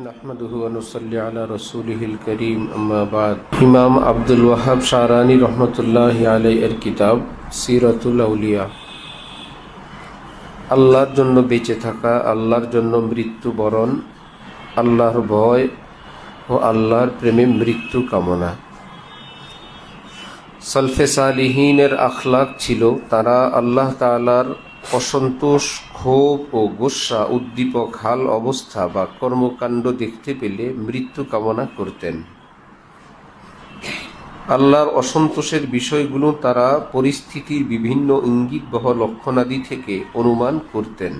নাহমাদুহু ওয়া নুসাল্লি আলা রাসূলিহিল কারীম আম্মা বাদ। ইমাম আব্দুল ওয়াহাব শারানি রহমতুল্লাহি আলাইহি এর কিতাব সিরাতুল আউলিয়া। আল্লাহর জন্য বেঁচে থাকা, আল্লাহর জন্য মৃত্যুবরণ, আল্লাহর ভয় ও আল্লাহর প্রেমে মৃত্যু কামনা। সালফে সালিহিনের আখলাক ছিল তারা আল্লাহ তাআলার অসন্তোষ, ক্ষোভ ও গোসা, উদ্দীপক হাল অবস্থা বা কর্মকাণ্ড দেখতে পেলে মৃত্যু কামনা করতেন। আল্লাহর অসন্তোষের বিষয়গুলো তারা পরিস্থিতির বিভিন্ন ইঙ্গিতবহ লক্ষণাদি থেকে অনুমান করতেন।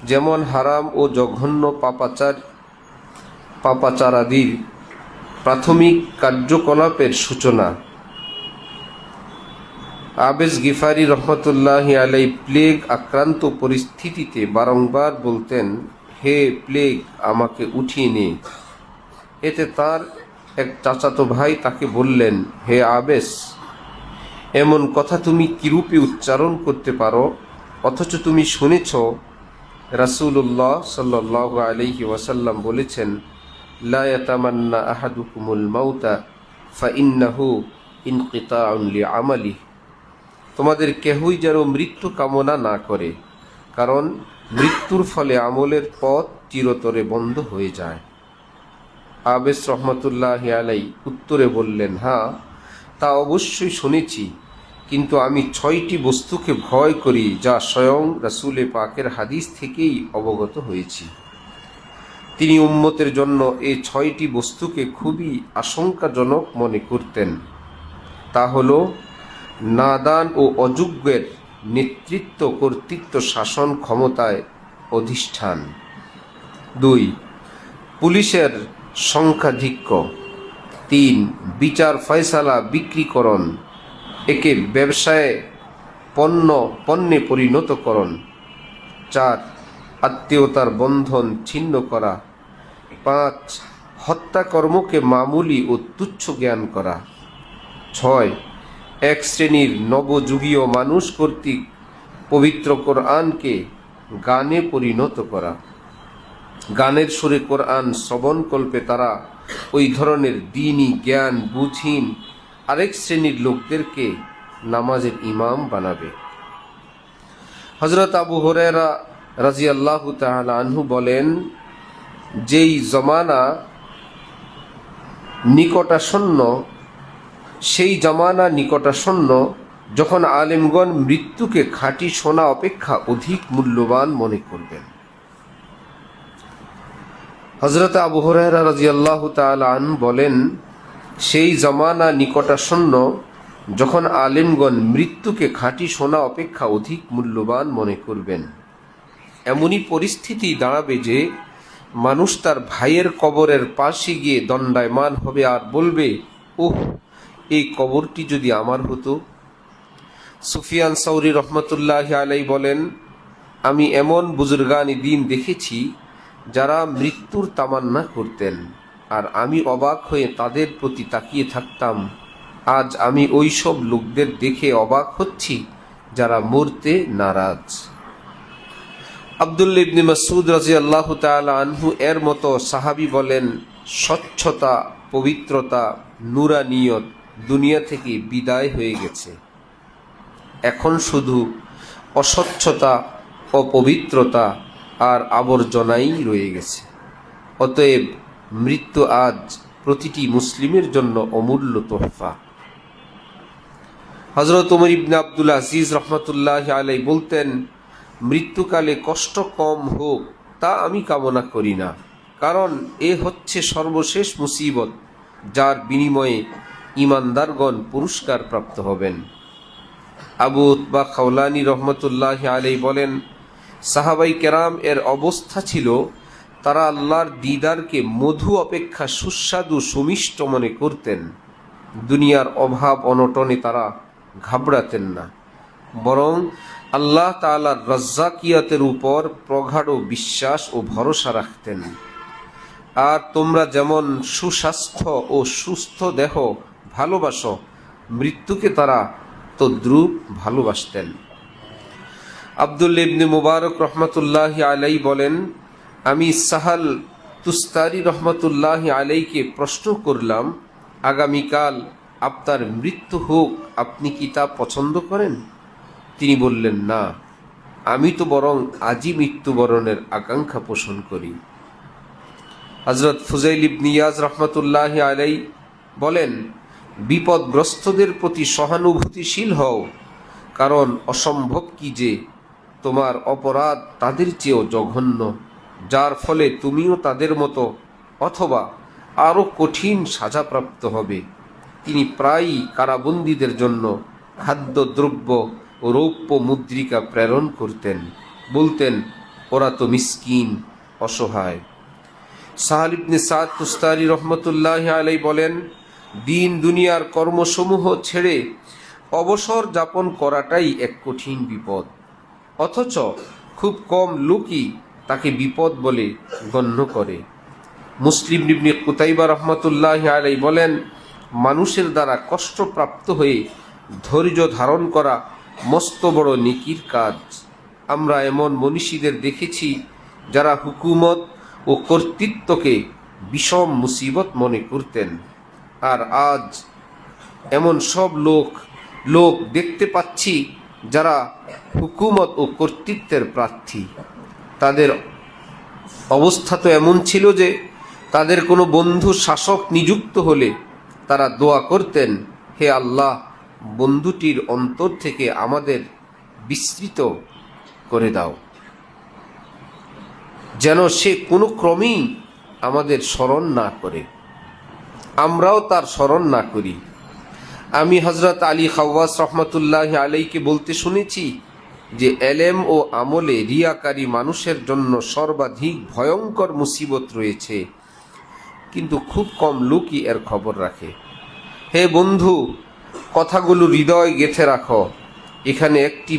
যেমন হারাম ও জঘন্য পাপাচারাদির প্রাথমিক কার্যকলাপের সূচনা। আবেস গিফারি রহমতুল্লাহি আলাইহি প্লেগ আক্রান্ত পরিস্থিতিতে বারংবার বলতেন, হে প্লেগ, আমাকে উঠিয়ে নে। এতে তার এক চাচাতো ভাই তাকে বললেন, হে আবেস, এমন কথা তুমি কিরূপে উচ্চারণ করতে পারো, অথচ তুমি শুনেছ রাসূলুল্লাহ সাল্লাল্লাহু আলাইহি ওয়াসাল্লাম বলেছেন, লা ইয়াতামান্না আহাদুকুমুল মাউতা ফাইন্নাহু ইনকিতাউন লিআমালিহি। তোমাদের কেহই যেন মৃত্যু কামনা না করে, কারণ মৃত্যুর ফলে আমলের পথ চিরতরে বন্ধ হয়ে যায়। আবেস রহমতুল্লাহি আলাইহি উত্তরে বললেন, হ্যাঁ, তা অবশ্যই শুনেছি, কিন্তু আমি 6টি বস্তুকে ভয় করি যা স্বয়ং রাসূলে পাকের হাদিস থেকেই অবগত হয়েছি। তিনি উম্মতের জন্য এই 6টি বস্তুকে খুবই আশঙ্কাজনক মনে করতেন। তা হল নাদান ও অযোগ্যের নেতৃত্ব, কর্তৃত্ব, শাসন ক্ষমতায় অধিষ্ঠান। 2. পুলিশের সংখ্যাধিক্য। 3. বিচার ফয়সালা বিক্রিকরণ, একে ব্যবসায়ে পণ্যে পরিণতকরণ। 4. আত্মীয়তার বন্ধন ছিন্ন করা। 5. হত্যাকর্মকে মামুলি ও তুচ্ছ জ্ঞান করা। 6. এক শ্রেণীর নবযুগীয় মানুষ কর্তৃক পবিত্র কোরআনকে গানে পরিণত করা। গানের সুরে কোরআন শ্রবণকল্পে তারা ওই ধরনের দ্বীনি জ্ঞান বুঝহীন আরেক শ্রেণীর লোকদেরকে নামাজের ইমাম বানাবে। হযরত আবু হুরায়রা রাদিয়াল্লাহু তাআলা আনহু বলেন, যেই জমানা নিকটাসন্ন, সেই জামানা নিকটাসন্ন যখন আলেমগণ মৃত্যুকে খাঁটি সোনা অপেক্ষা অধিক মূল্যবান মনে করবেন। হযরত আবু হুরায়রা রাদিয়াল্লাহু তাআলা আনহু বলেন, সেই জামানা নিকটাসন্ন যখন আলেমগণ মৃত্যুকে খাঁটি সোনা অপেক্ষা অধিক মূল্যবান মনে করবেন। এমনই পরিস্থিতি দাঁড়াবে যে মানুষ তার ভাইয়ের কবরের পাশে গিয়ে দণ্ডায়মান হবে আর বলবে, ওহ, এই কবরটি যদি আমার হতো। সুফিয়ান সাউরি রহমতুল্লাহি আলাইহি বলেন, আমি এমন বুজুর্গানি দিন দেখেছি যারা মৃত্যুর তামান্না করতেন, আর আমি অবাক হয়ে তাদের প্রতি তাকিয়ে থাকতাম। আজ আমি ওই সব লোকদের দেখে অবাক হচ্ছি যারা মরতে নারাজ। আব্দুল্লাহ ইবনে মাসউদ রাদিয়াল্লাহু তাআলা আনহু এর মতো সাহাবী বলেন, স্বচ্ছতা, পবিত্রতা, নূরানিয়ত দুনিয়া থেকে বিদায় হয়ে গেছে। এখন শুধু অস্বচ্ছতা, অপবিত্রতা আর আবর্জনাই রয়ে গেছে। অতএব মৃত্যু আজ প্রতিটি মুসলিমের জন্য অমূল্য তোহফা। হযরত ওমর ইবনে আব্দুল আজিজ রহমতুল্লাহি আলাইহি বলতেন, মৃত্যুকালে কষ্ট কম হোক তা আমি কামনা করি না, কারণ এ হচ্ছে সর্বশেষ মুসিবত যার বিনিময়ে ঈমানদারগণ পুরস্কার প্রাপ্ত হবেন। আবু উতবা খাওলানি রহমতুল্লাহি আলাইহি বলেন, সাহাবাই কেরাম এর অবস্থা ছিল তারা আল্লাহর দিদারকে মধু অপেক্ষা সুস্বাদু সুমিষ্ট মনে করতেন। দুনিয়ার অভাব অনটনে তারা ঘাবড়াতেন না, বরং আল্লাহ তাআলার রাজ্জাকিয়াতের উপর প্রগাঢ় বিশ্বাস ও ভরসা রাখতেন। আর তোমরা যেমন সুস্বাস্থ্য ও সুস্থ দেহ ভালোবাসো, মৃত্যুকে তারা তদ্রূপ ভালোবাসতেন। আব্দুল্লাহ ইবনে মুবারক রহমতুল্লাহি আলাইহি বলেন, আমি সাহাল তুস্তারি রহমতুল্লাহ আলাইকে প্রশ্ন করলাম, আগামীকাল আপনার মৃত্যু হোক, আপনি কি তা পছন্দ করেন? তিনি বললেন, না, আমি তো বরং আজই মৃত্যুবরণের আকাঙ্ক্ষা পোষণ করি। হযরত ফুজাইল ইবনে ইয়াজ রহমতুল্লাহ আলাই বলেন, বিপদগ্রস্তদের প্রতি সহানুভূতিশীল হও, কারণ অসম্ভব কি যে তোমার অপরাধ তাদের চেয়েও জঘন্য, যার ফলে তুমিও তাদের মতো অথবা আরও কঠিন সাজাপ্রাপ্ত হবে। তিনি প্রায়ই কারাবন্দীদের জন্য খাদ্যদ্রব্য ও রৌপ্য মুদ্রিকা প্রেরণ করতেন। বলতেন, ওরা তো মিসকিন, অসহায়। সাহাল ইবনে সাদ তুস্তারি রহমতুল্লাহ আলাই বলেন, দিন দুনিয়ার কর্মসমূহ ছেড়ে অবসর যাপন করাটাই এক কঠিন বিপদ, অথচ খুব কম লোকই তাকে বিপদ বলে গণ্য করে। মুসলিম ইবনে কুতাইবা রহমতুল্লাহ আলাই বলেন, মানুষের দ্বারা কষ্টপ্রাপ্ত হয়ে ধৈর্য ধারণ করা মস্ত বড় নেকির কাজ। আমরা এমন মনীষীদের দেখেছি যারা হুকুমত ও কর্তৃত্বকে বিষম মুসিবত মনে করতেন, আর আজ এমন সব লোক দেখতে পাচ্ছি যারা হুকুমত ও কর্তৃত্বের প্রার্থী। তাদের অবস্থা তো এমন ছিল যে তাদের কোনো বন্ধু শাসক নিযুক্ত হলে তারা দোয়া করতেন, হে আল্লাহ, বন্ধুটির অন্তর থেকে আমাদের বিস্মৃত করে দাও, যেন সে কোনো ক্রমেই আমাদের স্মরণ না করে, আমরাও তার স্মরণ না করি। আমি হযরত আলী খাওয়াস রহমতুল্লাহ আলাইকে বলতে শুনেছি যে এলেম ও আমলে রিয়াকারী মানুষের জন্য সর্বাধিক ভয়ঙ্কর মুসিবত রয়েছে, কিন্তু খুব কম লোকই এর খবর রাখে। হে বন্ধু, কথাগুলো হৃদয় গেঁথে রাখো। এখানে একটি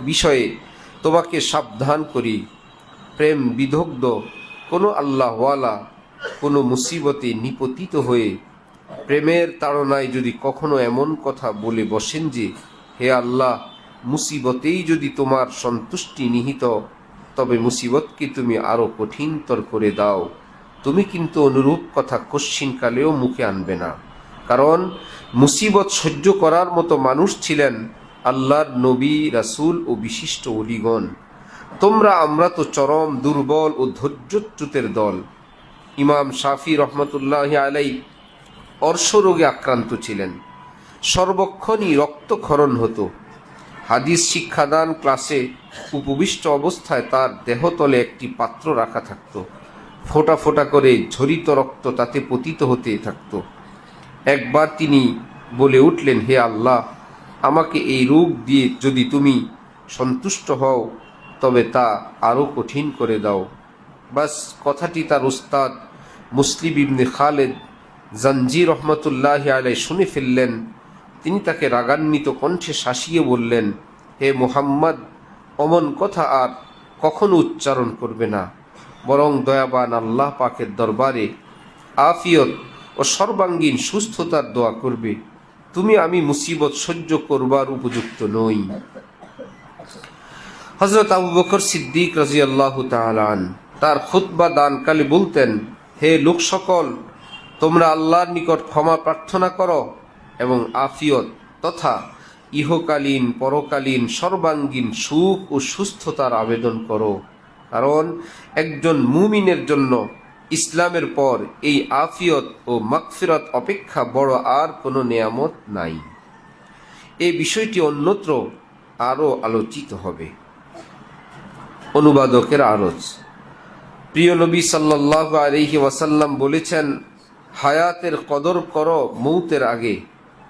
বিষয়ে তোমাকে সাবধান করি। প্রেম বিদগ্ধ কোনো আল্লাহওয়ালা কোনো মুসিবতে নিপতিত হয়ে প্রেমের তাড়নায় যদি কখনো এমন কথা বলে বসেন যে, হে আল্লাহ, মুসিবতেই যদি তোমার সন্তুষ্টি নিহিত, তবে মুসিবতকে তুমি আরও কঠিনতর করে দাও, তুমি কিন্তু অনুরূপ কথা কশ্চিনকালেও মুখে আনবে না। কারণ মুসিবত সহ্য করার মতো মানুষ ছিলেন আল্লাহর নবী, রাসূল ও বিশিষ্ট ওলিগণ। আমরা তো চরম দুর্বল ও ধৈর্যচ্যুতের দল। ইমাম শাফি রহমতুল্লাহ আলাই অর্শরোগে আক্রান্ত ছিলেন, সর্বক্ষণই রক্তক্ষরণ হতো। হাদিস শিক্ষাদান ক্লাসে উপবিষ্ট অবস্থায় তার দেহতলে একটি পাত্র রাখা থাকত, ফোঁটা ফোঁটা করে ঝরিত রক্ত তাতে পতিত হতে থাকত। একবার তিনি বলে উঠলেন, হে আল্লাহ, আমাকে এই রোগ দিয়ে যদি তুমি সন্তুষ্ট হও, তবে তা আরও কঠিন করে দাও। বাস কথাটি তার উস্তাদ মুসলিম ইবনে খালেদ জাঞ্জি রহমতুল্লাহ আলাই শুনে ফেললেন। তিনি তাকে রাগান্বিত কণ্ঠে শাসিয়ে বললেন, হে মুহাম্মদ, অমন কথা আর কখনো উচ্চারণ করবে না, বরং দয়াবান আল্লাহ পাকের দরবারে আফিয়ত ও সর্বাঙ্গীন সুস্থতার দোয়া করবে। আমি মুসিবত সহ্য করবার উপযুক্ত নই। হযরত আবু বকর সিদ্দিক রাদিয়াল্লাহু তাআলা আনহু তার খুতবা দানকালে বলতেন, হে লোক সকল, তোমরা আল্লাহর নিকট ক্ষমা প্রার্থনা করো এবং আফিয়ত তথা ইহকালীন পরকালীন সর্বাঙ্গীন সুখ ও সুস্থতার আবেদন করো, কারণ একজন মুমিনের জন্য ইসলামের পর এই আফিয়ত ও মাগফিরাত অপেক্ষা বড় আর কোনো নেয়ামত নাই। এই বিষয়টি অন্যত্র আরও আলোচিত হবে। অনুবাদকের আরজ। প্রিয় নবী সাল্লাল্লাহু আলাইহি ওয়াসাল্লাম বলেছেন, হায়াতের কদর করো মৌতের আগে।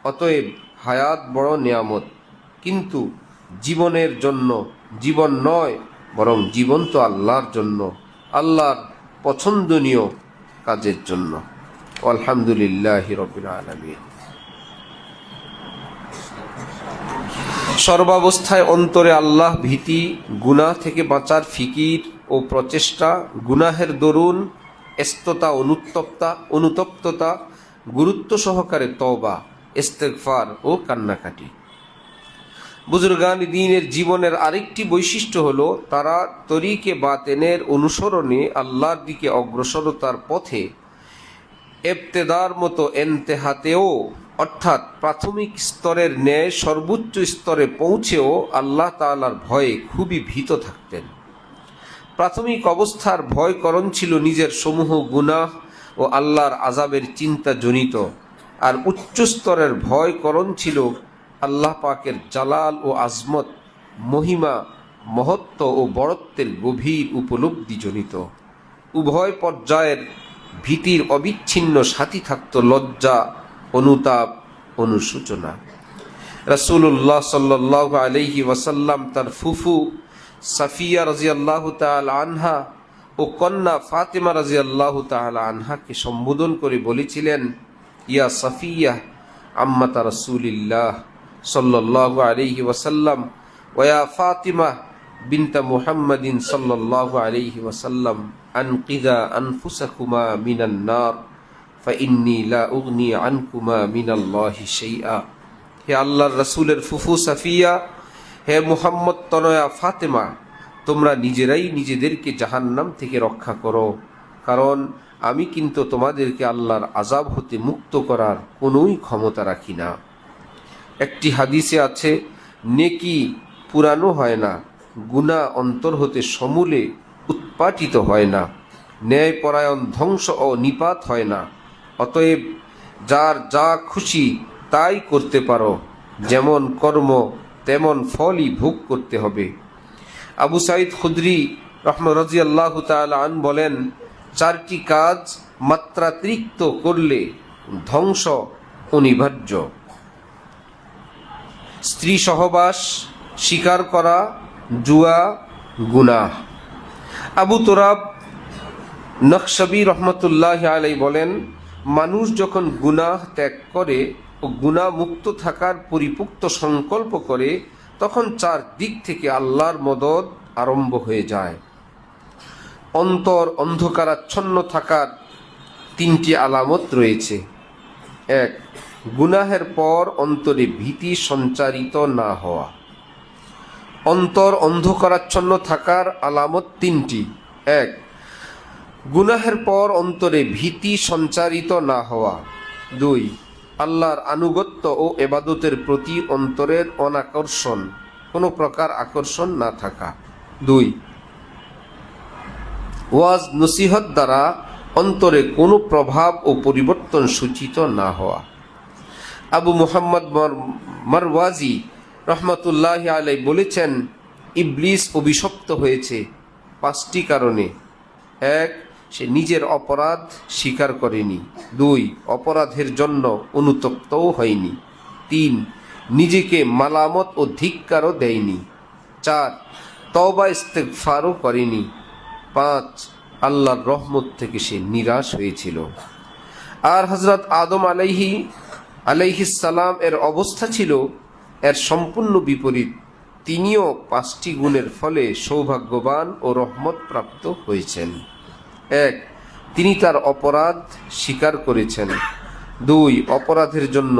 অতএব হায়াত বড় নেয়ামত, কিন্তু জীবনের জন্য জীবন নয়, বরং জীবন তো আল্লাহর জন্য, আল্লাহর পছন্দনীয় কাজের জন্য। আলহামদুলিল্লাহি রাব্বিল আলামিন। সর্বাবস্থায় অন্তরে আল্লাহ ভীতি, গুনাহ থেকে বাঁচার ফিকির ও প্রচেষ্টা, গুনাহের দরুন এস্ততা অনুতপ্ততা, গুরুত্ব সহকারে তওবা, ইস্তেগফার ও কান্নাকাটি। বুজুর্গান দ্বীনের জীবনের আরেকটি বৈশিষ্ট্য হলো তারা তরিকে বাতেনের অনুসরণে আল্লাহর দিকে অগ্রসরতার পথে ইবতেদার মতো এন্তেহাতেও অর্থাৎ প্রাথমিক স্তরের ন্যায় সর্বোচ্চ স্তরে পৌঁছেও আল্লাহ তাআলার ভয়ে খুবই ভীত থাকতেন। প্রাথমিক অবস্থার ভয়করণ ছিল নিজের সমূহ গুনাহ ও আল্লাহর আযাবের চিন্তা জনিত, আর উচ্চ স্তরের ভয়করণ ছিল আল্লাহ পাকের জালাল ও আজমত, মহিমা, মহত্ব ও বড়ত্বের গভীর উপলব্ধি জনিত। উভয় পর্যায়ের ভীতির অবিচ্ছিন্ন সাথী থাকত লজ্জা, অনুতাপ, অনুশোচনা। রাসূলুল্লাহ সাল্লাল্লাহু আলাইহি ওয়াসাল্লাম তার ফুফু সাফিয়া রাদিয়াল্লাহু তাআলা আনহা ও কন্যা ফাতেমা রাদিয়াল্লাহু তাআলা আনহাকে সম্বোধন করে বলেছিলেন, ইয়া সাফিয়া আম্মাতা রাসূলিল্লাহ সাল্লাল্লাহু আলাইহি ওয়াসাল্লাম ওয়া ইয়া ফাতিমা বিনতা মুহাম্মাদিন সাল্লাল্লাহু আলাইহি ওয়াসাল্লাম আনকিদা আনফুসাকুমা মিনান নার ফাইন্নী লা উগনি আনকুমা মিনাল্লাহি শাইআ। হে আল্লাহর রাসূলের ফুফু সাফিয়া, হে মুহাম্মদ তনয়া ফাতেমা, তোমরা নিজেরাই নিজেদেরকে জাহান্নাম থেকে রক্ষা করো, কারণ আমি কিন্তু তোমাদেরকে আল্লাহর আযাব হতে মুক্ত করার কোনোই ক্ষমতা রাখি না। একটি হাদিসে আছে, নেকি পুরানো হয় না, গুনাহ অন্তর হতে সমূলে উৎপাটিত হয় না, ন্যায়পরায়ণ ধ্বংস ও নিপাত হয় না। অতএব যার যা খুশি তাই করতে পারো, যেমন কর্ম তেমন ফলই ভোগ করতে হবে। আবু সাঈদ খুদরি রাদিয়াল্লাহু তাআলা আনহু বলেন, চারটি কাজ মাত্রাতিরিক্ত করলে ধ্বংস অনিবার্য: স্ত্রী সহবাস, শিকার করা, জুয়া, গুনাহ। আবু তুরাব নকশবী রহমতুল্লাহ আলাইহি বলেন, মানুষ যখন গুনাহ ত্যাগ করে ও গুনাহ মুক্ত থাকার পরিপুক্ত সংকল্প করে তখন চার দিক থেকে আল্লাহর মদদ আরম্ভ হয়ে যায়। অন্তর অন্ধকারাচ্ছন্ন থাকার তিনটি আলামত রয়েছে। এক, গুনাহের পর অন্তরে ভীতি সঞ্চারিত না হওয়া। অন্তর অন্ধকারাচ্ছন্ন থাকার আলামত তিনটি। এক, গুনাহের পর অন্তরে ভীতি সঞ্চারিত না হওয়া। দুই, আল্লাহর আনুগত্য ও ইবাদতের প্রতি অন্তরের অনাকর্ষণ, কোনো প্রকার আকর্ষণ না থাকা। দুই, ওয়াজ নসিহত দ্বারা অন্তরে কোনো প্রভাব ও পরিবর্তন সূচিত না হওয়া। আবু মুহাম্মদ মারওয়াজি রহমতুল্লাহ আলাইহি বলেছেন, ইবলিস অভিশপ্ত হয়েছে পাঁচটি কারণে। এক, সে নিজের অপরাধ স্বীকার করেনি। দুই, অপরাধের জন্য অনুতপ্তও হয়নি। তিন, নিজেকে মালামত ও ধিক্কারও দেয়নি। চার, তওবা ইস্তেগফারও করেনি। পাঁচ, আল্লাহর রহমত থেকে সে নিরাশ হয়েছিল। আর হযরত আদম আলাইহিস সালাম এর অবস্থা ছিল এর সম্পূর্ণ বিপরীত। তিনিও পাঁচটি গুণের ফলে সৌভাগ্যবান ও রহমত প্রাপ্ত হয়েছেন। এক, তিনি তার অপরাধ স্বীকার করেছেন। দুই, অপরাধের জন্য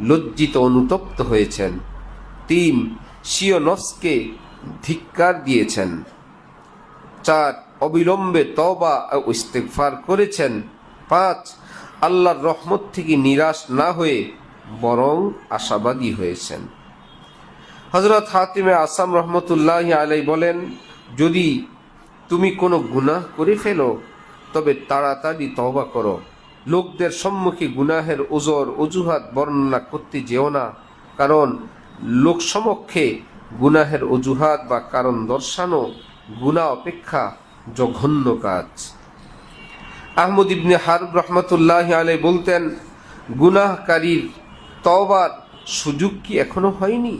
লজ্জিত অনুতপ্ত হয়েছেন। তিন, স্বীয় নফসকে ধিক্কার দিয়েছেন। চার, অবিলম্বে তওবা ও ইস্তেগফার করেছেন। পাঁচ, আল্লাহর রহমত থেকে নিরাশ না হয়ে বরং আশাবাদী হয়েছেন। হযরত হাতিমে আসাম রহমতুল্লাহ আলাইহি বলেন, যদি তুমি কোনো গুনাহ করে ফেলো তবে তাড়াতাড়ি তওবা করো। লোকদের সম্মুখে গুনাহের অজুহাত বর্ণনা করতে যেও না, কারণ লোক সমক্ষে গুনাহের অজুহাত বা কারণ দর্শানো গুনাহ অপেক্ষা জঘন্য কাজ। আহমদ ইবনে হারব রহমতুল্লাহ আলাইহি বলতেন, গুনাহকারীর তওবার সুযোগ কি এখনো হয়নি,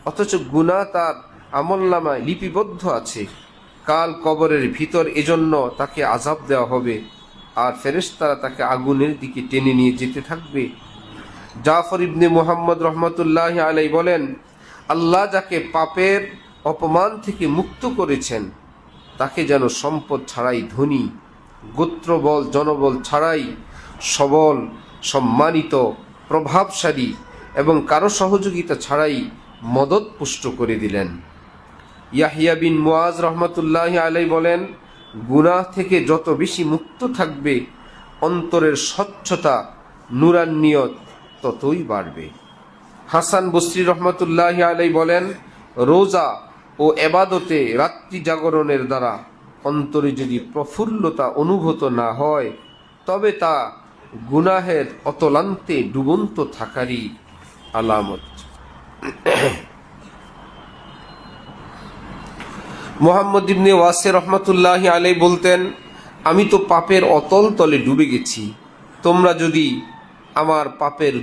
অথচ গুনাহ তার আমলনামায় লিপিবদ্ধ আছে। কাল কবরের ভিতর এজন্য তাকে আযাব দেওয়া হবে, আর ফেরেশতারা তাকে আগুনের দিকে টেনে নিয়ে যেতে থাকবে। জাফর ইবনে মুহাম্মদ রহমতুল্লাহ আলাইহি বলেন, আল্লাহ যাকে পাপের অপমান থেকে মুক্ত করেছেন তাকে যেন সম্পদ ছাড়াই ধনী, গোত্রবল জনবল ছাড়াই সবল, সম্মানিত, প্রভাবশালী এবং কারো সহযোগিতা ছাড়াই মদত পুষ্ট করে দিলেন। ইয়াহিয়া বিন মুআজ রহমতুল্লাহি আলাইহি বলেন, গুনাহ থেকে যত বেশি মুক্ত থাকবে অন্তরের স্বচ্ছতা নূরান্নিয়ত ততই বাড়বে। হাসান বসরি রহমতুল্লাহি আলাইহি বলেন, রোজা ও এবাদতে রাত্রি জাগরণের দ্বারা অন্তরে যদি প্রফুল্লতা অনুভূত না হয় তবে তা গুনাহের অতলান্তে ডুবন্ত থাকারই আলামত। মুহাম্মদ ইবনে ওয়াসি রহমতুল্লাহি আলাইহি বলতেন, আমি তো পাপের অতল তলে ডুবে গেছি, তোমরা যদি আমার পাপের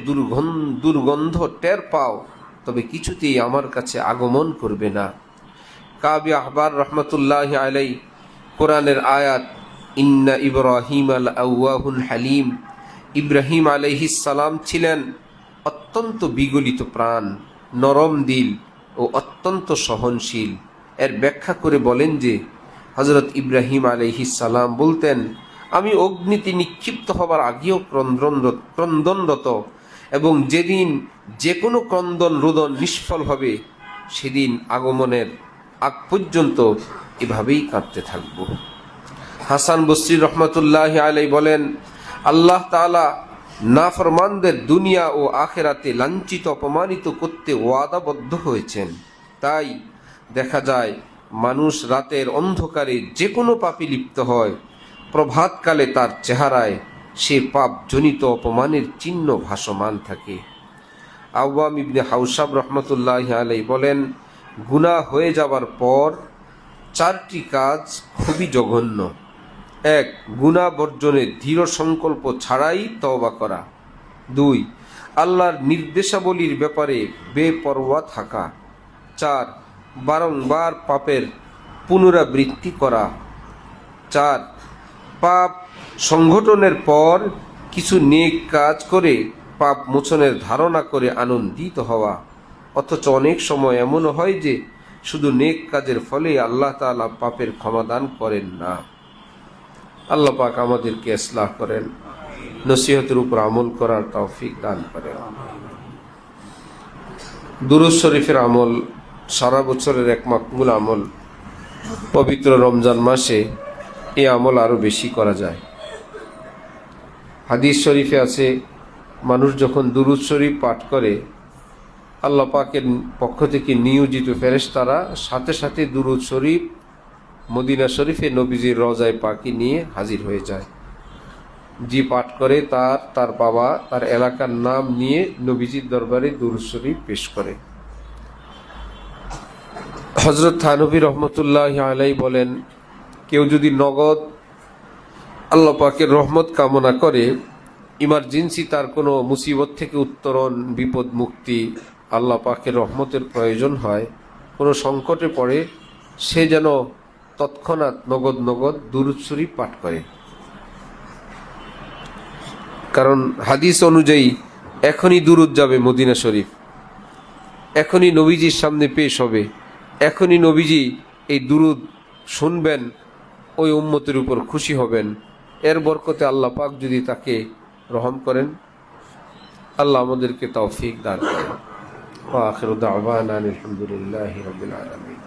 দুর্গন্ধ টের পাও তবে কিছুতেই আমার কাছে আগমন করবে না। কাবি আহবার রহমতুল্লাহি আলাইহি কোরআনের আয়াত ইন্না ইব্রাহিম আল আওয়াহুল হালিম, ইব্রাহিম আলাইহিস সালাম ছিলেন অত্যন্ত বিগলিত প্রাণ, নরম দিল ও অত্যন্ত সহনশীল। এর ব্যাখ্যা করে বলেন যে হযরত ইব্রাহিম আলাইহিস সালাম বলতেন, আমি অগ্নিতে নিক্ষিপ্ত হবার আগেও ক্রন্দনরত এবং যেদিন যে কোনো ক্রন্দন রোদন নিষ্ফল হবে সেদিন আগমনের আগ পর্যন্ত এভাবেই কাঁদতে থাকব। হাসান বসরি রহমতুল্লাহি আলাইহি বলেন, আল্লাহ তাআলা নাফরমানদের দুনিয়া ও আখেরাতে লাঞ্ছিত অপমানিত করতে ওয়াদাবদ্ধ হয়েছেন। তাই দেখা যায় মানুষ রাতের অন্ধকারে যে কোনো পাপে লিপ্ত হয়, প্রভাতকালে তার চেহারায় সে পাপজনিত অপমানের চিহ্ন ভাসমান থাকে। আওয়াম ইবনে হাউসাব রহমতুল্লাহি আলাইহি বলেন, গুনাহ হয়ে যাবার পর 4টি কাজ খুবই জঘন্য। 1. গুনাহ বর্জনের দৃঢ় সংকল্প ছাড়াই তওবা করা। 2. আল্লাহর নির্দেশাবলীর ব্যাপারে বেপরোয়া থাকা। 4. বারংবার পাপের পুনরাবৃত্তি করা। 4. পাপ সংঘটনের পর কিছু নেক কাজ করে পাপ মোচনের ধারণা করে আনন্দিত হওয়া। অথচ অনেক সময় এমনও হয় যে শুধু নেক কাজের ফলে আল্লাহ তাআলা পাপের ক্ষমাদান করেন না। আল্লাহ পাক আমাদেরকে ইসলাহ করেন, নসিহতের উপর আমল করার তৌফিক দান করেন। দুরূদ শরীফের আমল সারা বছরের এক মাকবুল আমল। পবিত্র রমজান মাসে এই আমল আরও বেশি করা যায়। হাদিস শরীফে আছে, মানুষ যখন দুরূদ শরীফ পাঠ করে আল্লাহ পাকের পক্ষ থেকে নিয়োজিত ফেরেশতারা সাথে সাথে দুরূদ শরীফ মদিনা শরীফে নবীজির রওজায়ে পাকে নিয়ে হাজির হয়ে যায়। যে পাঠ করে তার বাবা তার এলাকার নাম নিয়ে নবীজির দরবারে দুরূদ শরীফ পেশ করে। হযরত থানভী রহমতুল্লাহি আলাইহি বলেন, কেউ যদি নগদ আল্লাহ পাকের রহমত কামনা করে, ইমার্জেন্সি তার কোনো মুসিবত থেকে উত্তরণ, বিপদ মুক্তি, আল্লাহ পাকের রহমতের প্রয়োজন হয়, কোনো সংকটে পড়ে, সে যেন তৎক্ষণাৎ নগদ দুরূদ শরীফ পাঠ করে। কারণ হাদিস অনুযায়ী এখনই দুরূদ যাবে মদিনা শরীফ, এখনই নবীজির সামনে পেশ হবে, এখনই নবীজি এই দুরূদ শুনবেন, ওই উম্মতের উপর খুশি হবেন। এর বরকতে আল্লাহ পাক যদি তাকে রহম করেন, আল্লাহ আমাদেরকে তৌফিক দান করেন। ওয়া আখিরু দাওয়ানা আলহামদুলিল্লাহি রাব্বিল আলামিন।